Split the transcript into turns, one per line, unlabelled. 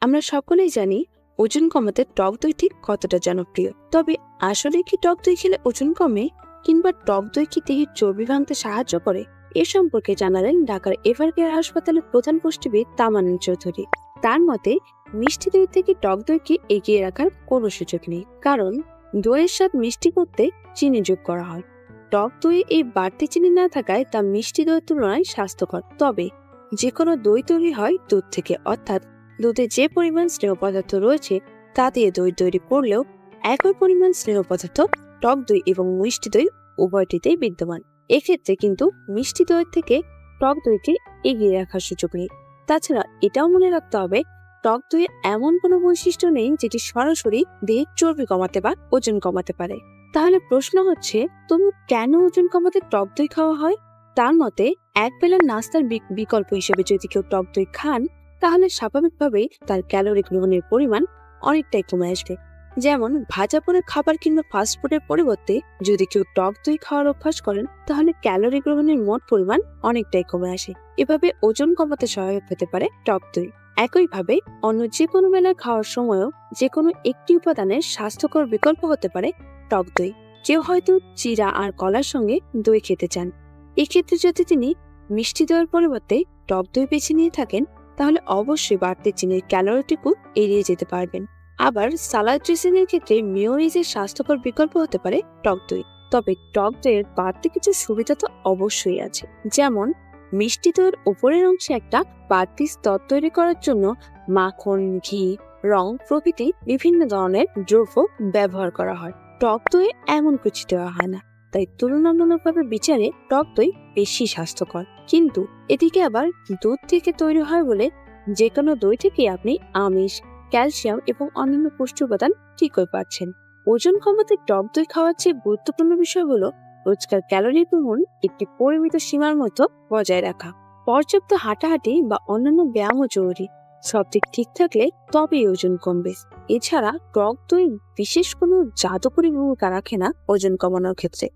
আমরা সকলেই জানি ওজন কমাতে টক দই ঠিক কতটা জনপ্রিয়। তবে আসলে কি টক দই খেলে ওজন কমে, কিংবা টক দই কি দেহের চর্বি ভাঙতে সাহায্য করে? এ সম্পর্কে জানালেন ঢাকার এভারকেয়ার হাসপাতালের প্রধান পুষ্টিবিদ তামান্না চৌধুরী। তার মতে, মিষ্টি দই থেকে টক দইকে এগিয়ে রাখার কোনো সুযোগ নেই, কারণ দইয়ের স্বাদ মিষ্টি করতে চিনি যোগ করা হয়। টক দইয়ে এই বাড়তি চিনি না থাকায় তা মিষ্টি দইয়ের তুলনায় স্বাস্থ্যকর। তবে যে কোনো দই তৈরি হয় দুধ থেকে, অর্থাৎ দুধে যে পরিমাণ স্নেহ পদার্থ রয়েছে তা দিয়ে দই তৈরি করলেও একই পরিমাণ স্নেহ পদার্থ টক দই এবং মিষ্টি দই উভয়টিতেই বিদ্যমান। এক্ষেত্রে কিন্তু মিষ্টি দই থেকে টক দইকে এগিয়ে রাখার সুযোগ নেই। তাছাড়া এটাও মনে রাখতে হবে, টক দইয়ে এমন কোনো বৈশিষ্ট্য নেই যেটি সরাসরি দেহের চর্বি কমাতে বা ওজন কমাতে পারে। তাহলে প্রশ্ন হচ্ছে, তবু কেন ওজন কমাতে টক দই খাওয়া হয়? তার মতে, এক বেলার নাস্তার বিকল্প হিসেবে যদি কেউ টক দই খান, তাহলে স্বাভাবিকভাবেই তার ক্যালোরি গ্রহণের পরিমাণ অনেকটাই কমে আসবে। যেমন ভাজা পোড়া খাবার কিংবা ফাস্টফুডের পরিবর্তে যদি কেউ টক দই খাওয়ার অভ্যাস করেন, তাহলে ক্যালোরি গ্রহণের মোট পরিমাণ অনেকটাই কমে আসে। এভাবে ওজন কমাতে সহায়ক হতে পারে টক দই। একইভাবে অন্য যে কোনো বেলায় খাওয়ার সময়ও যে কোনো একটি উপাদানের স্বাস্থ্যকর বিকল্প হতে পারে টক দই। কেউ হয়তো চিড়া আর কলার সঙ্গে দই খেতে চান, এক্ষেত্রে যদি তিনি মিষ্টি দইয়ের পরিবর্তে টক দই বেছে নিয়ে থাকেন, তাহলে অবশ্যই বাড়তি চিনির ক্যালোরিটুকু এড়িয়ে যেতে পারবেন। আবার সালাদ ড্রেসিং এর ক্ষেত্রে মেয়োনিজের স্বাস্থ্যকর বিকল্প হতে পারে টক দই। তবে টক দইয়ের বাড়তি কিছু সুবিধা তো অবশ্যই আছে, যেমন মিষ্টি দইয়ের উপরের অংশে একটা বাড়তি স্তর তৈরি করার জন্য মাখন, ঘি, রং প্রভৃতি বিভিন্ন ধরনের দ্রব্য ব্যবহার করা হয়। টক দইয়ে এমন কিছু দেওয়া হয় না, তাই তুলনামূলকভাবে বিচারে টক দই বেশি স্বাস্থ্যকর। কিন্তু এদিকে আবার দুধ থেকে তৈরি হয় বলে যে কোনো দই থেকে আপনি আমিষ, ক্যালসিয়াম এবং অন্যান্য পুষ্টি উপাদান ঠিকই পাচ্ছেন। ওজন কমাতে টক দই খাওয়ার চেয়ে গুরুত্বপূর্ণ বিষয় হলো রোজকার ক্যালোরি গ্রহণ একটি পরিমিত সীমার মতো বজায় রাখা। পর্যাপ্ত হাঁটাহাঁটি বা অন্যান্য ব্যায়ামও জরুরি। সব দিক ঠিক থাকলে তবেই ওজন কমবে। এছাড়া টক দই বিশেষ কোনো জাদুকরী ভূমিকা রাখে না ওজন কমানোর ক্ষেত্রে।